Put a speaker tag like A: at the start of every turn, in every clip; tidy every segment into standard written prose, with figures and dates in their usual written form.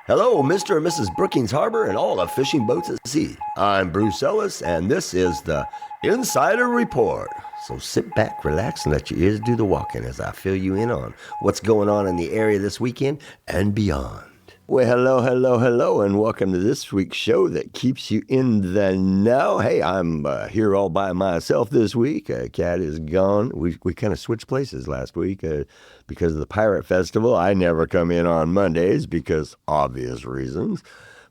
A: Hello, Mr. and Mrs. Brookings Harbor and all the fishing boats at sea. I'm Bruce Ellis, and this is the Insider Report. So sit back, relax, and let your ears do the walking as I fill you in on what's going on in the area this weekend and beyond. Well, hello, and welcome to this week's show that keeps you in the know. Hey, I'm here all by myself this week. Kat is gone. We kind of switched places last week because of the Pirate Festival. I never come in on Mondays because obvious reasons.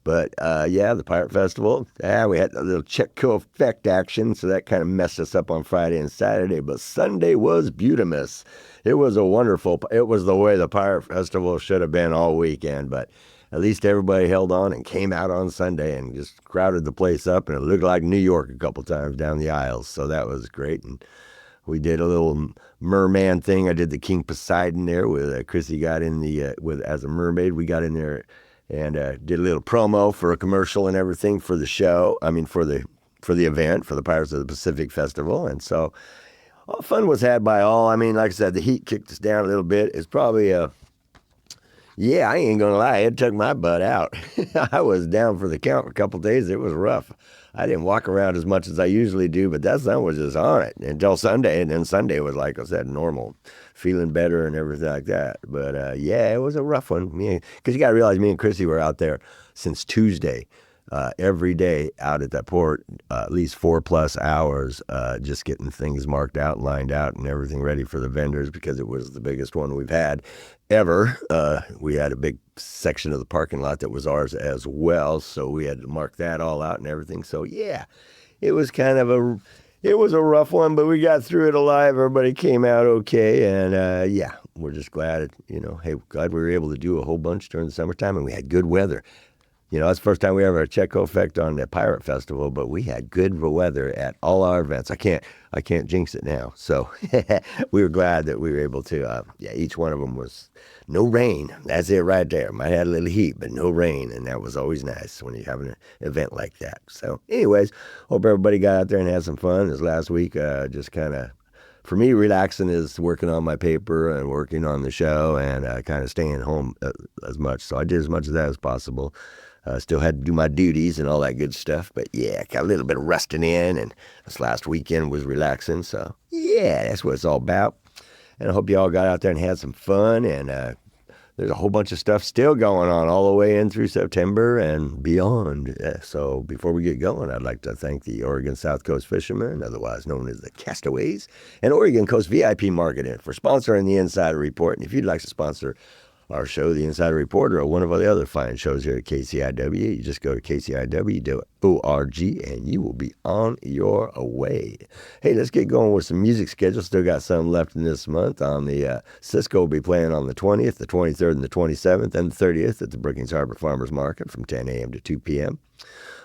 A: But the Pirate Festival, we had a little Chetco effect action, so that kind of messed us up on Friday and Saturday. But Sunday was beautimous. It was the way the Pirate Festival should have been all weekend, but at least everybody held on and came out on Sunday and just crowded the place up, and it looked like New York a couple times down the aisles, so that was great. And we did a little merman thing. I did the King Poseidon there with Chrissy got in as a mermaid. We got in there and did a little promo for a commercial and everything for the show. I mean, for the event, for the Pirates of the Pacific Festival. And so fun was had by all. I mean, like I said, the heat kicked us down a little bit. It's probably I ain't going to lie. It took my butt out. I was down for the count for a couple of days. It was rough. I didn't walk around as much as I usually do, but that sun was just on it until Sunday. And then Sunday was, like I said, normal, feeling better and everything like that. But, it was a rough one. Because you got to realize me and Chrissy were out there since Tuesday. Every day out at that port, at least 4+ hours, just getting things marked out, lined out, and everything ready for the vendors because it was the biggest one we've had ever. We had a big section of the parking lot that was ours as well, so we had to mark that all out and everything. So it was kind of a rough one, but we got through it alive. Everybody came out okay, and we're just glad, glad we were able to do a whole bunch during the summertime, and we had good weather. That's the first time we ever had a Chetco effect on the Pirate Festival, but we had good weather at all our events. I can't jinx it now. So we were glad that we were able to, each one of them was no rain. That's it right there. Might have had a little heat, but no rain. And that was always nice when you have an event like that. So anyways, hope everybody got out there and had some fun. This last week, just kind of, for me, relaxing is working on my paper and working on the show and kind of staying home as much. So I did as much of that as possible. Still had to do my duties and all that good stuff. But got a little bit of resting in. And this last weekend was relaxing. So that's what it's all about. And I hope you all got out there and had some fun. And there's a whole bunch of stuff still going on all the way in through September and beyond. So before we get going, I'd like to thank the Oregon South Coast Fishermen, otherwise known as the Castaways, and Oregon Coast VIP Marketing for sponsoring the Insider Report. And if you'd like to sponsor our show, The Insider Report, or one of the other fine shows here at KCIW, you just go to kciw.org and you will be on your way. Hey, let's get going with some music schedule. Still got some left in this month. On the Cisco will be playing on the 20th, the 23rd, and the 27th, and the 30th at the Brookings Harbor Farmers Market from 10 a.m. to 2 p.m.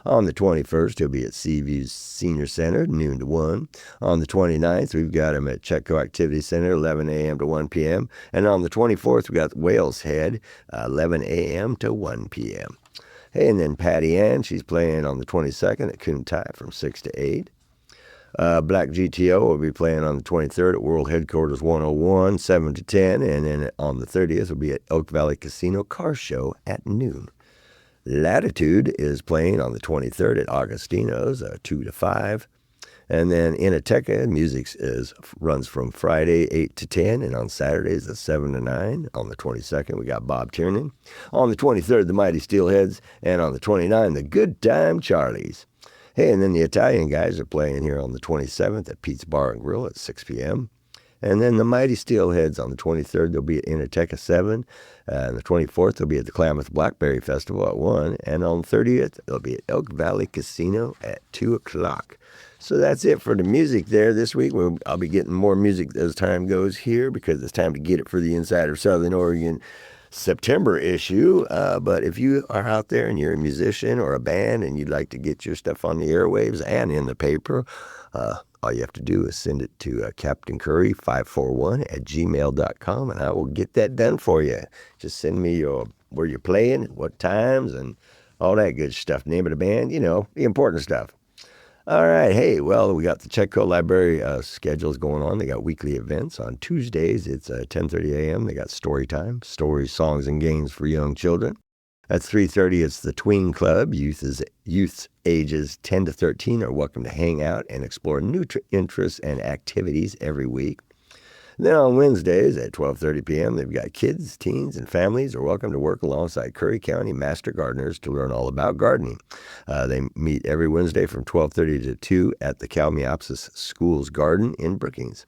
A: On the 21st, he'll be at Seaview's Senior Center, noon to 1. On the 29th, we've got him at Chetco Activity Center, 11 a.m. to 1 p.m. And on the 24th, we've got Whales Head, 11 a.m. to 1 p.m. Hey, and then Patty Ann, she's playing on the 22nd at Kuntai from 6 to 8. Black GTO will be playing on the 23rd at World Headquarters 101, 7 to 10. And then on the 30th, will be at Oak Valley Casino Car Show at noon. Latitude is playing on the 23rd at Augustino's, 2 to 5. And then Enoteca, music runs from Friday, 8 to 10, and on Saturdays, 7 to 9. On the 22nd, we got Bob Tiernan. On the 23rd, the Mighty Steelheads. And on the 29th, the Good Time Charlies. Hey, and then the Italian guys are playing here on the 27th at Pete's Bar and Grill at 6 p.m. And then the Mighty Steelheads on the 23rd, they'll be at Enoteca 7. And the 24th, they'll be at the Klamath Blackberry Festival at 1. And on the 30th, they'll be at Oak Valley Casino at 2 o'clock. So that's it for the music there this week. I'll be getting more music as time goes here because it's time to get it for the Insider Southern Oregon September issue. But if you are out there and you're a musician or a band and you'd like to get your stuff on the airwaves and in the paper, all you have to do is send it to Captain Curry 541 at gmail.com, and I will get that done for you. Just send me where you're playing, what times, and all that good stuff. Name of the band, the important stuff. All right. Hey, well, we got the Chetco Library schedules going on. They got weekly events. On Tuesdays, it's 10:30 a.m. They got story time, stories, songs, and games for young children. At 3:30, it's the Tween Club. Youths ages 10 to 13 are welcome to hang out and explore new interests and activities every week. Then on Wednesdays at 12:30 p.m., they've got kids, teens, and families are welcome to work alongside Curry County Master Gardeners to learn all about gardening. They meet every Wednesday from 12:30 to 2 at the Kalmiopsis Schools Garden in Brookings.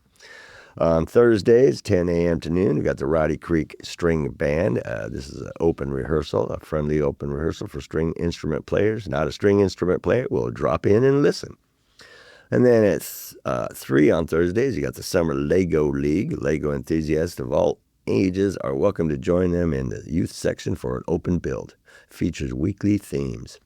A: On Thursdays, 10 a.m. to noon, we've got the Roddy Creek String Band. This is an open rehearsal, a friendly open rehearsal for string instrument players. Not a string instrument player will drop in and listen. And then at 3 on Thursdays, you got the Summer Lego League. Lego enthusiasts of all ages are welcome to join them in the youth section for an open build. Features weekly themes.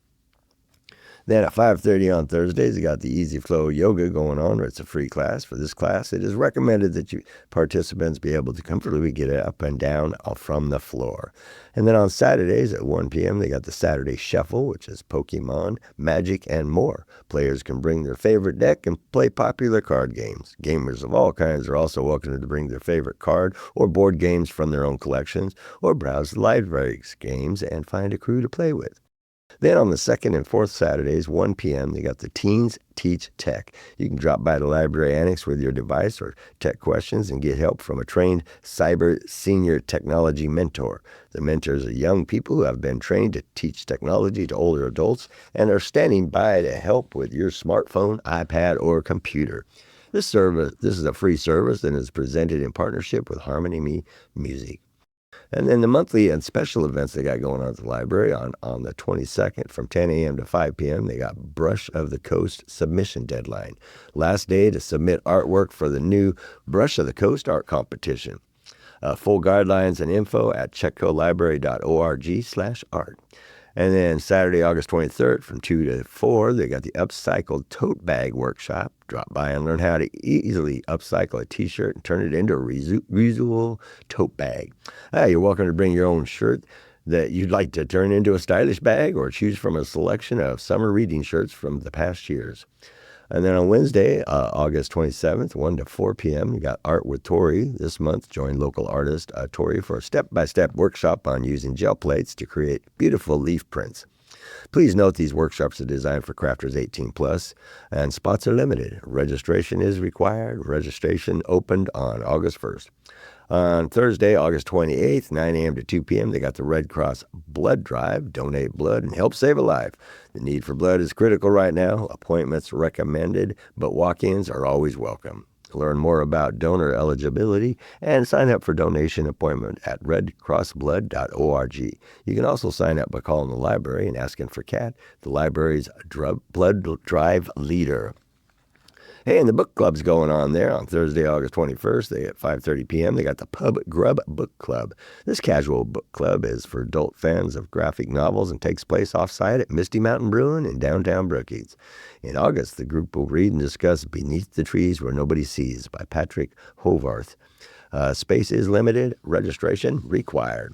A: Then at 5:30 on Thursdays, you got the Easy Flow Yoga going on. It's a free class. For this class, it is recommended that participants be able to comfortably get up and down from the floor. And then on Saturdays at 1 p.m., they got the Saturday Shuffle, which is Pokemon, Magic, and more. Players can bring their favorite deck and play popular card games. Gamers of all kinds are also welcome to bring their favorite card or board games from their own collections, or browse the library's games and find a crew to play with. Then on the second and fourth Saturdays, 1 p.m., they got the Teens Teach Tech. You can drop by the library annex with your device or tech questions and get help from a trained cyber senior technology mentor. The mentors are young people who have been trained to teach technology to older adults and are standing by to help with your smartphone, iPad, or computer. This is a free service and is presented in partnership with Harmony Me Music. And then the monthly and special events they got going on at the library on the 22nd from 10 a.m. to 5 p.m., they got Brush of the Coast submission deadline. Last day to submit artwork for the new Brush of the Coast art competition. Full guidelines and info at chetcolibrary.org/art. And then Saturday, August 23rd from 2 to 4, they got the Upcycled Tote Bag Workshop. Drop by and learn how to easily upcycle a T-shirt and turn it into a reusable tote bag. You're welcome to bring your own shirt that you'd like to turn into a stylish bag or choose from a selection of summer reading shirts from the past years. And then on Wednesday, August 27th, 1 to 4 p.m., you got Art with Tori. This month, join local artist Tori for a step-by-step workshop on using gel plates to create beautiful leaf prints. Please note these workshops are designed for crafters 18 plus, and spots are limited. Registration is required. Registration opened on August 1st. On Thursday, August 28th, 9 a.m. to 2 p.m., they got the Red Cross Blood Drive. Donate blood and help save a life. The need for blood is critical right now. Appointments recommended, but walk-ins are always welcome. Learn more about donor eligibility and sign up for donation appointment at redcrossblood.org. You can also sign up by calling the library and asking for Kat, the library's blood drive leader. Hey, and the book club's going on there on Thursday, August 21st. At 5:30 p.m., they got the Pub Grub Book Club. This casual book club is for adult fans of graphic novels and takes place off-site at Misty Mountain Brewing in downtown Brookings. In August, the group will read and discuss Beneath the Trees Where Nobody Sees by Patrick Hovarth. Space is limited. Registration required.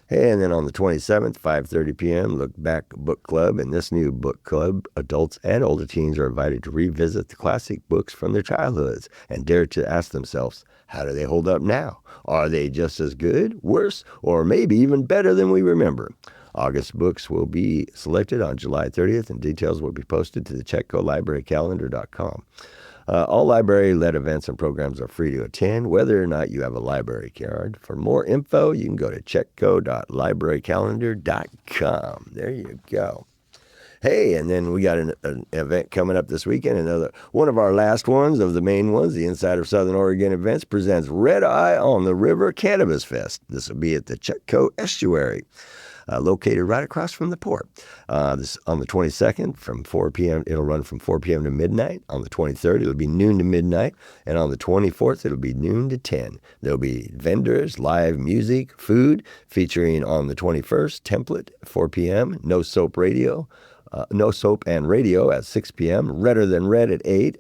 A: Hey, and then on the 27th, 5:30 p.m., Look Back Book Club. In this new book club, adults and older teens are invited to revisit the classic books from their childhoods and dare to ask themselves, how do they hold up now? Are they just as good, worse, or maybe even better than we remember? August books will be selected on July 30th, and details will be posted to the Chetco Library calendar.com. All library-led events and programs are free to attend, whether or not you have a library card. For more info, you can go to chetco.librarycalendar.com. There you go. Hey, and then we got an event coming up this weekend. Another one of our last ones of the main ones, the Inside of Southern Oregon Events presents Red Eye on the River Cannabis Fest. This will be at the Chetco Estuary. Located right across from the port. This on the 22nd from 4 p.m. It'll run from 4 p.m. to midnight. On the 23rd, it'll be noon to midnight. And on the 24th, it'll be noon to 10. There'll be vendors, live music, food, featuring on the 21st, Template, 4 p.m., No Soap and Radio at 6 p.m., Redder Than Red at 8,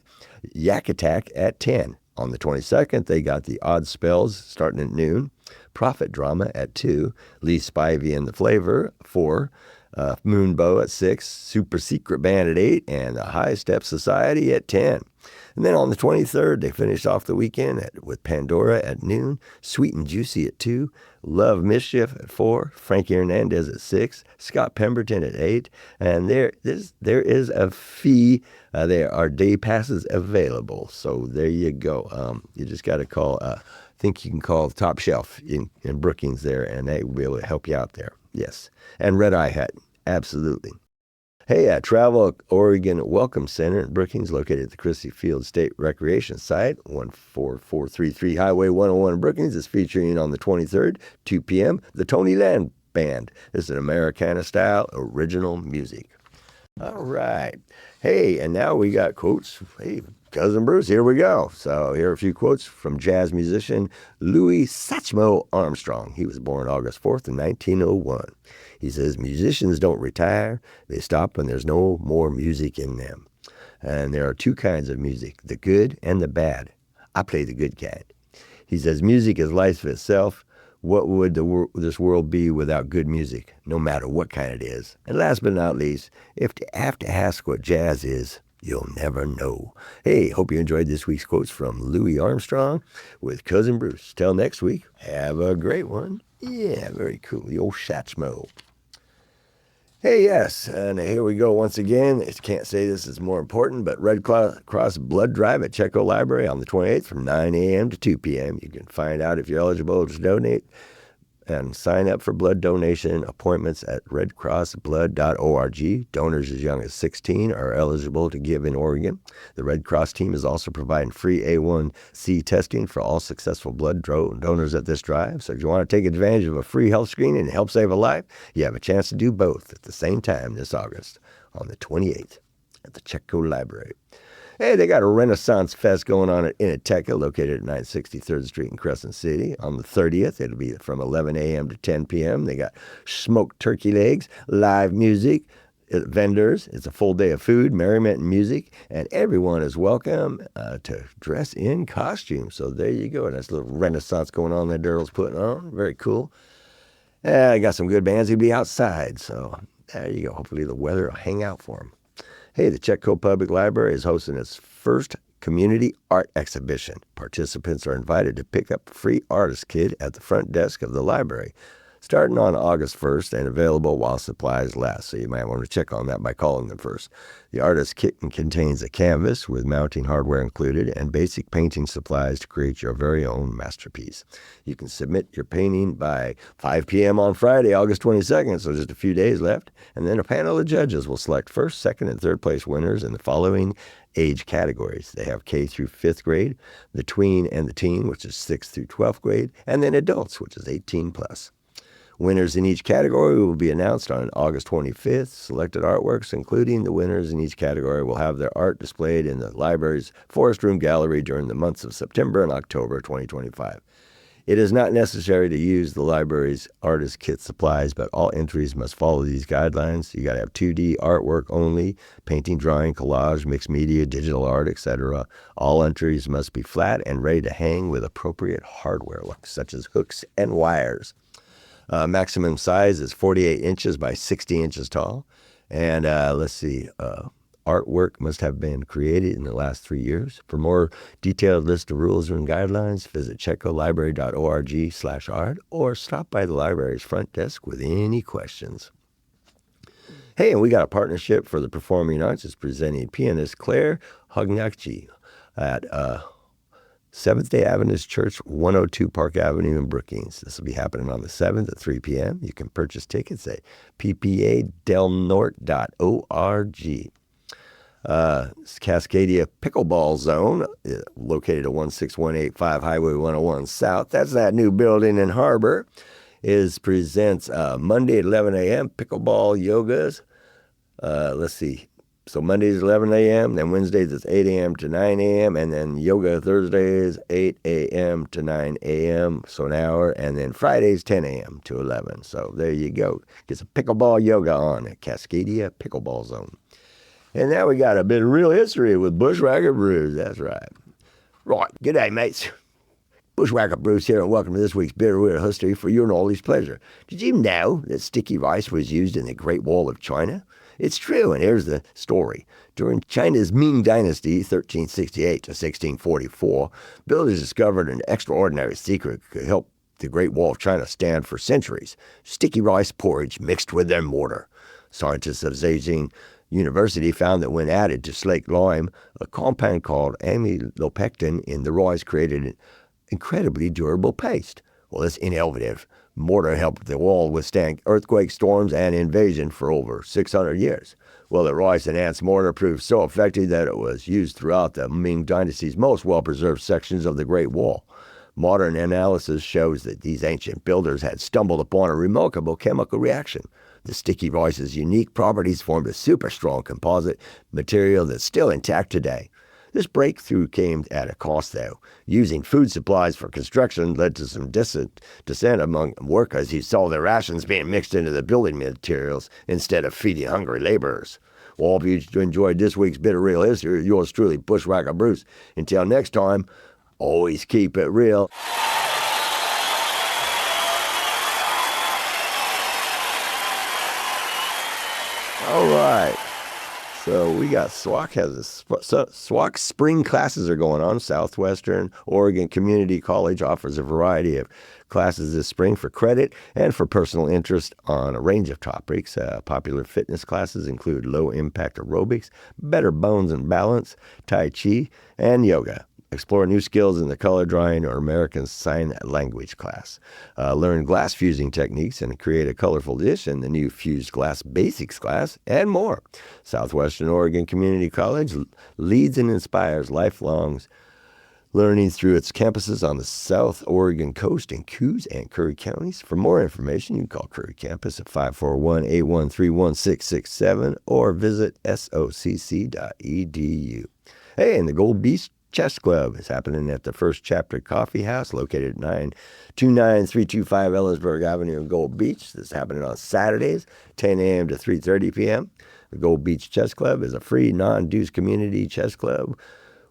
A: Yak Attack at 10. On the 22nd, they got the Odd Spells starting at noon, Prophet Drama at 2, Lee Spivey and the Flavor, 4, Moonbow at 6, Super Secret Band at 8, and the High Step Society at 10. And then on the 23rd, they finished off the weekend with Pandora at noon, Sweet and Juicy at 2, Love Mischief at 4, Frankie Hernandez at 6, Scott Pemberton at 8, and there is a fee. There are day passes available, so there you go. You just got to call, I think you can call Top Shelf in Brookings there, and they will be able to help you out there. Yes, and Red Eye Hut, absolutely. Hey, Travel Oregon Welcome Center in Brookings, located at the Christie Field State Recreation Site, 14433 Highway 101 in Brookings, is featuring on the 23rd, 2 p.m., the Tony Land Band. This is an Americana-style original music. All right. Hey, and now we got quotes. Hey, Cousin Bruce, here we go. So here are a few quotes from jazz musician Louis Satchmo Armstrong. He was born August 4th in 1901. He says, musicians don't retire. They stop when there's no more music in them. And there are two kinds of music, the good and the bad. I play the good kind. He says, music is life itself. What would this world be without good music, no matter what kind it is? And last but not least, if you have to ask what jazz is, you'll never know. Hey, hope you enjoyed this week's quotes from Louis Armstrong with Cousin Bruce. Till next week, have a great one. Yeah, very cool. The old Satchmo. Hey, yes, and here we go once again. I can't say this is more important, but Red Cross Blood Drive at Chetco Library on the 28th from 9 a.m. to 2 p.m. You can find out if you're eligible to donate and sign up for blood donation appointments at redcrossblood.org. Donors as young as 16 are eligible to give in Oregon. The Red Cross team is also providing free A1C testing for all successful blood donors at this drive. So if you want to take advantage of a free health screening and help save a life, you have a chance to do both at the same time this August on the 28th at the Chetco Library. Hey, they got a Renaissance Fest going on at Enoteca, located at 963rd Street in Crescent City. On the 30th, it'll be from 11 a.m. to 10 p.m. They got smoked turkey legs, live music, vendors. It's a full day of food, merriment, and music, and everyone is welcome to dress in costume. So there you go. That's a little Renaissance going on that Daryl's putting on. Very cool. I got some good bands who'll be outside, so there you go. Hopefully the weather will hang out for them. Hey, the Chetco Public Library is hosting its first community art exhibition. Participants are invited to pick up a free artist kit at the front desk of the library, starting on August 1st and available while supplies last. So you might want to check on that by calling them first. The artist kit contains a canvas with mounting hardware included and basic painting supplies to create your very own masterpiece. You can submit your painting by 5 p.m. on Friday, August 22nd, so just a few days left. And then a panel of judges will select first, second, and third place winners in the following age categories. They have K through 5th grade, the tween and the teen, which is 6th through 12th grade, and then adults, which is 18 plus. Winners in each category will be announced on August 25th. Selected artworks, including the winners in each category, will have their art displayed in the library's Forest Room Gallery during the months of September and October 2025. It is not necessary to use the library's artist kit supplies, but all entries must follow these guidelines. You got to have 2D artwork only, painting, drawing, collage, mixed media, digital art, etc. All entries must be flat and ready to hang with appropriate hardware, such as hooks and wires. Maximum size is 48 inches by 60 inches tall. And artwork must have been created in the last 3 years. For more detailed list of rules and guidelines, visit chetcolibrary.org/art or stop by the library's front desk with any questions. Hey, and we got a partnership for the performing arts. It's presenting pianist Claire Huangci at 7th-day Adventist Church, 102 Park Avenue in Brookings. This will be happening on the 7th at 3 p.m. You can purchase tickets at ppadelnorte.org. Cascadia Pickleball Zone, located at 16185 Highway 101 South. That's that new building in Harbor. Presents Monday at 11 a.m. pickleball yogas. So Mondays 11 a.m., then Wednesdays it's 8 a.m. to 9 a.m., and then yoga Thursdays 8 a.m. to 9 a.m., so an hour, and then Fridays 10 a.m. to 11. So there you go. Get some pickleball yoga on at Cascadia Pickleball Zone. And now we got a bit of real history with Bushwhacker Brews. That's right. Right. Good day, mates. Bushwhacker Bruce here, and welcome to this week's Bitterroot History for your knowledge pleasure. Did you know that sticky rice was used in the Great Wall of China? It's true, and here's the story. During China's Ming Dynasty, 1368 to 1644, builders discovered an extraordinary secret that could help the Great Wall of China stand for centuries: sticky rice porridge mixed with their mortar. Scientists of Zhejiang University found that when added to slaked lime, a compound called amylopectin in the rice created an incredibly durable paste. Well, this innovative mortar helped the wall withstand earthquakes, storms, and invasion for over 600 years. Well, the rice-enhanced mortar proved so effective that it was used throughout the Ming Dynasty's most well-preserved sections of the Great Wall. Modern analysis shows that these ancient builders had stumbled upon a remarkable chemical reaction. The sticky rice's unique properties formed a super strong composite material that's still intact today. This breakthrough came at a cost, though. Using food supplies for construction led to some dissent among workers who saw their rations being mixed into the building materials instead of feeding hungry laborers. Well, if you enjoyed this week's Bit of Real History, yours truly, Bushwhacker Bruce. Until next time, always keep it real. All right. So we got SWAC spring classes are going on. Southwestern Oregon Community College offers a variety of classes this spring for credit and for personal interest on a range of topics. Popular fitness classes include low-impact aerobics, better bones and balance, Tai Chi, and yoga. Explore new skills in the color drawing or American Sign Language class. Learn glass fusing techniques and create a colorful dish in the new Fused Glass Basics class, and more. Southwestern Oregon Community College leads and inspires lifelong learning through its campuses on the South Oregon coast in Coos and Curry counties. For more information, you can call Curry Campus at 541-813-1667 or visit socc.edu. Hey, and the Gold Beach Chess Club is happening at the First Chapter Coffee House, located at 929325 Ellensburg Avenue in Gold Beach. This is happening on Saturdays, 10 a.m. to 3:30 p.m. The Gold Beach Chess Club is a free, non-dues community chess club,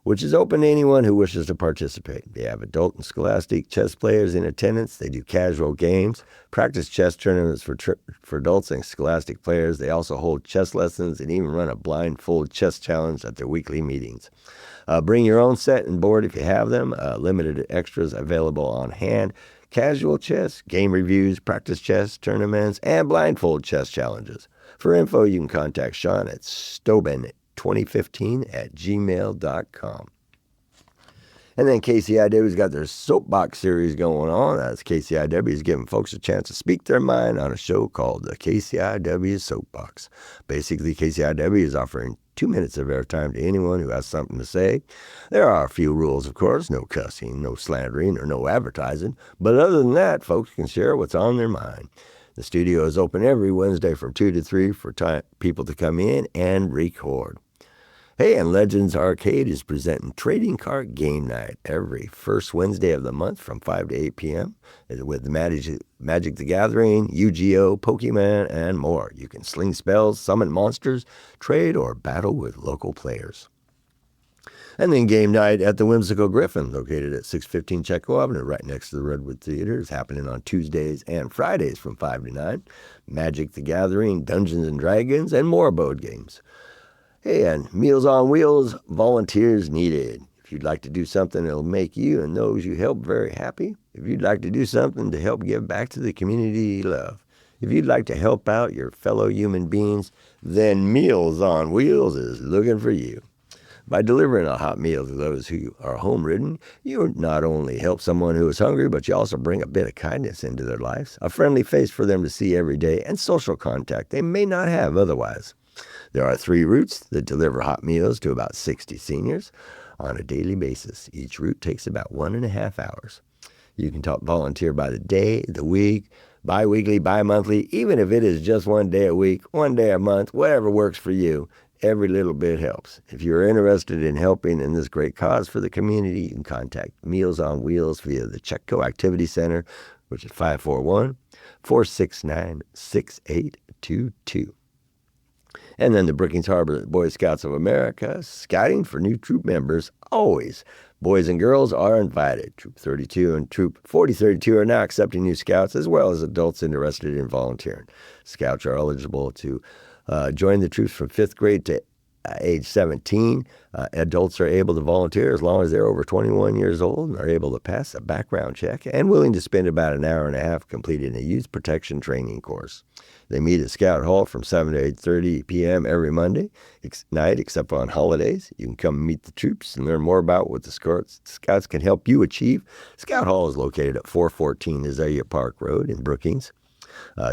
A: which is open to anyone who wishes to participate. They have adult and scholastic chess players in attendance. They do casual games, practice chess tournaments for adults and scholastic players. They also hold chess lessons and even run a blindfold chess challenge at their weekly meetings. Bring your own set and board if you have them. Limited extras available on hand. Casual chess, game reviews, practice chess tournaments, and blindfold chess challenges. For info, you can contact Sean at stobin2015@gmail.com. And then KCIW's got their Soapbox series going on. That's KCIW is giving folks a chance to speak their mind on a show called the KCIW Soapbox. Basically, KCIW is offering 2 minutes of airtime to anyone who has something to say. There are a few rules, of course: no cussing, no slandering, or no advertising. But other than that, folks can share what's on their mind. The studio is open every Wednesday from 2 to 3 for people to come in and record. Hey, and Legends Arcade is presenting Trading Card Game Night every first Wednesday of the month from 5 to 8 p.m. with Magic the Gathering, Yu-Gi-Oh!, Pokemon, and more. You can sling spells, summon monsters, trade, or battle with local players. And then Game Night at the Whimsical Griffin, located at 615 Chetco Avenue, right next to the Redwood Theater, is happening on Tuesdays and Fridays from 5 to 9. Magic the Gathering, Dungeons and Dragons, and more board games. Hey, and Meals on Wheels, volunteers needed. If you'd like to do something that'll make you and those you help very happy, if you'd like to do something to help give back to the community you love, if you'd like to help out your fellow human beings, then Meals on Wheels is looking for you. By delivering a hot meal to those who are home-ridden, you not only help someone who is hungry, but you also bring a bit of kindness into their lives, a friendly face for them to see every day, and social contact they may not have otherwise. There are 3 routes that deliver hot meals to about 60 seniors on a daily basis. Each route takes about 1.5 hours. You can volunteer by the day, the week, bi-weekly, bi-monthly, even if it is just 1 day a week, 1 day a month, whatever works for you. Every little bit helps. If you're interested in helping in this great cause for the community, you can contact Meals on Wheels via the Chetco Activity Center, which is 541-469-6822. And then the Brookings Harbor Boy Scouts of America, scouting for new troop members, always. Boys and girls are invited. Troop 32 and Troop 4032 are now accepting new scouts, as well as adults interested in volunteering. Scouts are eligible to join the troops from 5th grade to age 17. Adults are able to volunteer as long as they're over 21 years old and are able to pass a background check and willing to spend about an hour and a half completing a youth protection training course. They meet at Scout Hall from 7 to 8:30 p.m. every Monday night, except on holidays. You can come meet the troops and learn more about what the Scouts can help you achieve. Scout Hall is located at 414 Azalea Park Road in Brookings.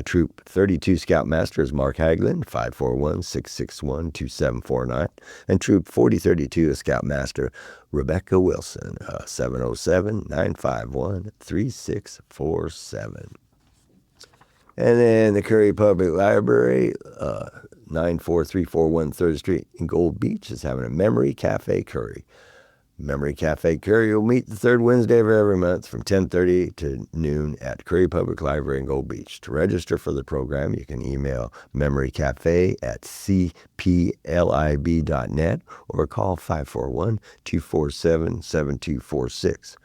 A: Troop 32 Scoutmaster is Mark Haglin, 541-661-2749. And Troop 4032 is Scoutmaster Rebecca Wilson, 707-951-3647. And then the Curry Public Library, 94341 3rd Street in Gold Beach, is having a Memory Cafe Curry. Memory Cafe Curry will meet the third Wednesday of every month from 10:30 to noon at Curry Public Library in Gold Beach. To register for the program, you can email memorycafe@cplib.net or call 541-247-7246.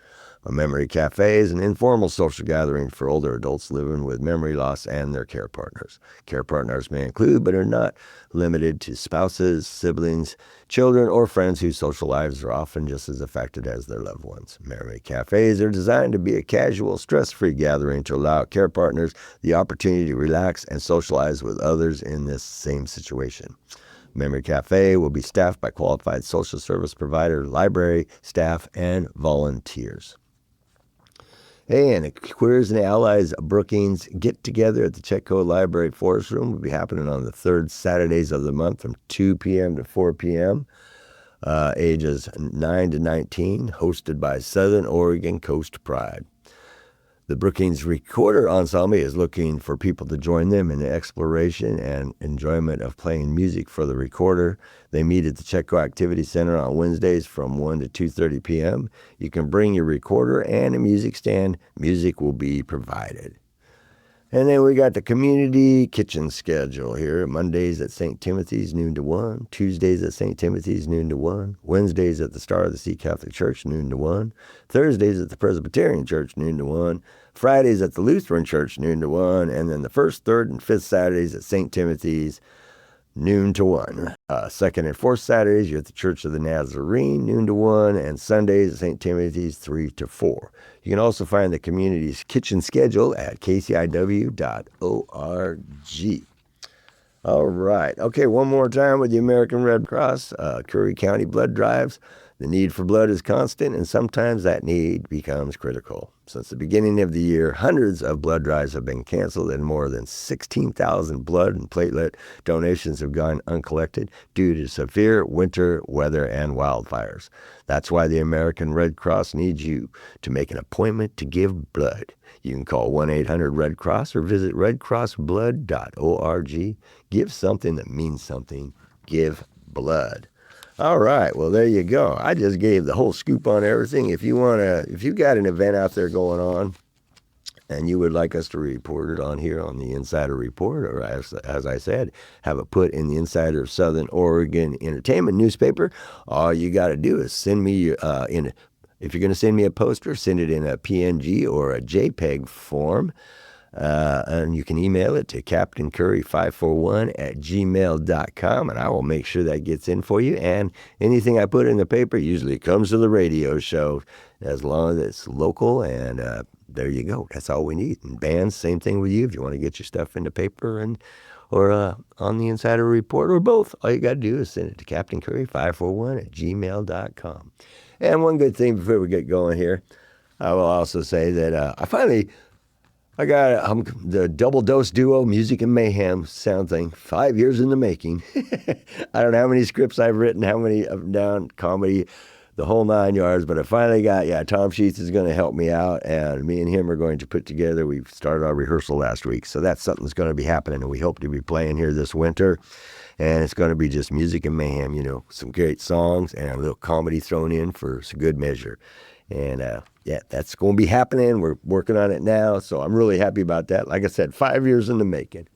A: A Memory Cafe is an informal social gathering for older adults living with memory loss and their care partners. Care partners may include, but are not limited to, spouses, siblings, children, or friends whose social lives are often just as affected as their loved ones. Memory Cafes are designed to be a casual, stress-free gathering to allow care partners the opportunity to relax and socialize with others in this same situation. Memory Cafe will be staffed by qualified social service provider, library staff, and volunteers. Hey, and the Queers and Allies of Brookings get-together at the Chetco Library Forest Room will be happening on the third Saturdays of the month from 2 p.m. to 4 p.m., ages 9 to 19, hosted by Southern Oregon Coast Pride. The Brookings Recorder Ensemble is looking for people to join them in the exploration and enjoyment of playing music for the recorder. They meet at the Chetco Activity Center on Wednesdays from 1 to 2:30 p.m. You can bring your recorder and a music stand. Music will be provided. And then we got the community kitchen schedule here. Mondays at St. Timothy's, noon to 1. Tuesdays at St. Timothy's, noon to 1. Wednesdays at the Star of the Sea Catholic Church, noon to 1. Thursdays at the Presbyterian Church, noon to 1. Fridays at the Lutheran Church, noon to 1. And then the first, third, and fifth Saturdays at St. Timothy's, noon to 1. Second and fourth Saturdays, you're at the Church of the Nazarene, noon to 1. And Sundays at St. Timothy's, 3 to 4. You can also find the community's kitchen schedule at kciw.org. All right. Okay, one more time with the American Red Cross. Curry County blood drives. The need for blood is constant, and sometimes that need becomes critical. Since the beginning of the year, hundreds of blood drives have been canceled, and more than 16,000 blood and platelet donations have gone uncollected due to severe winter weather and wildfires. That's why the American Red Cross needs you to make an appointment to give blood. You can call 1-800-RED-CROSS or visit redcrossblood.org. Give something that means something. Give blood. All right, well, there you go. I just gave the whole scoop on everything. If you got an event out there going on and you would like us to report it on here on the Insider Report, or as I said, have it put in the Insider of Southern Oregon Entertainment newspaper, all you got to do is send me if you're going to send me a poster, send it in a PNG or a JPEG form. And you can email it to captaincurry541@gmail.com, and I will make sure that gets in for you. And anything I put in the paper usually comes to the radio show, as long as it's local. And there you go. That's all we need. And bands, same thing with you. If you want to get your stuff in the paper or on the Insider Report or both, all you got to do is send it to captaincurry541@gmail.com. And one good thing before we get going here, I will also say that I got the double dose duo, Music and Mayhem sound thing, 5 years in the making. I don't know how many scripts I've written, how many up down, comedy, the whole 9 yards, but I finally got, Tom Sheets is going to help me out, and me and him are going to put together, we've started our rehearsal last week, so that's something that's going to be happening, and we hope to be playing here this winter, and it's going to be just music and mayhem, some great songs, and a little comedy thrown in for some good measure. And that's going to be happening. We're working on it now, so I'm really happy about that. Like I said, 5 years in the making.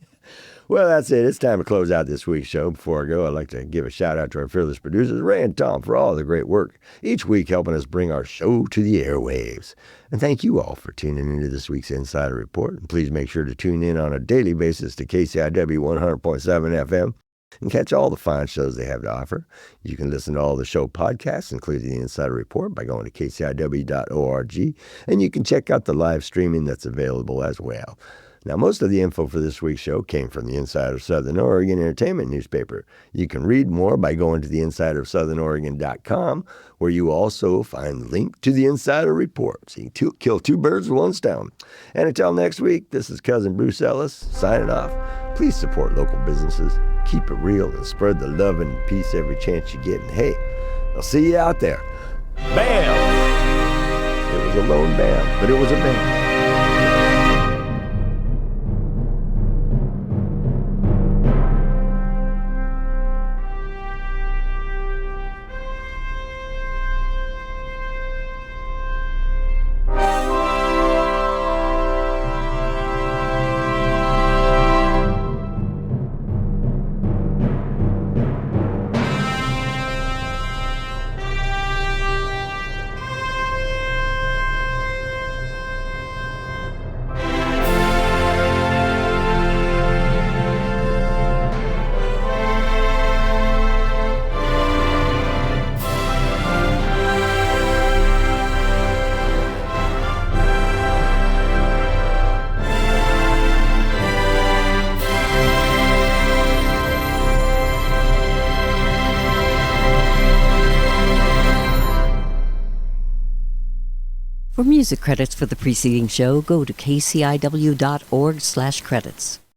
A: Well, that's it. It's time to close out this week's show. Before I go, I'd like to give a shout out to our fearless producers, Ray and Tom, for all the great work each week helping us bring our show to the airwaves. And thank you all for tuning into this week's Insider Report. And please make sure to tune in on a daily basis to KCIW 100.7 FM and catch all the fine shows they have to offer. You can listen to all the show podcasts, including the Insider Report, by going to kciw.org, and you can check out the live streaming that's available as well. Now, most of the info for this week's show came from the Insider Southern Oregon Entertainment newspaper. You can read more by going to the InsiderSouthernOregon.com, where you also find the link to the Insider Report. So you can kill two birds with one stone. And until next week, this is Cousin Bruce Ellis signing off. Please support local businesses, keep it real, and spread the love and peace every chance you get. And hey, I'll see you out there. Bam! It was a lone bam, but it was a bam.
B: For music credits for the preceding show, go to kciw.org/credits.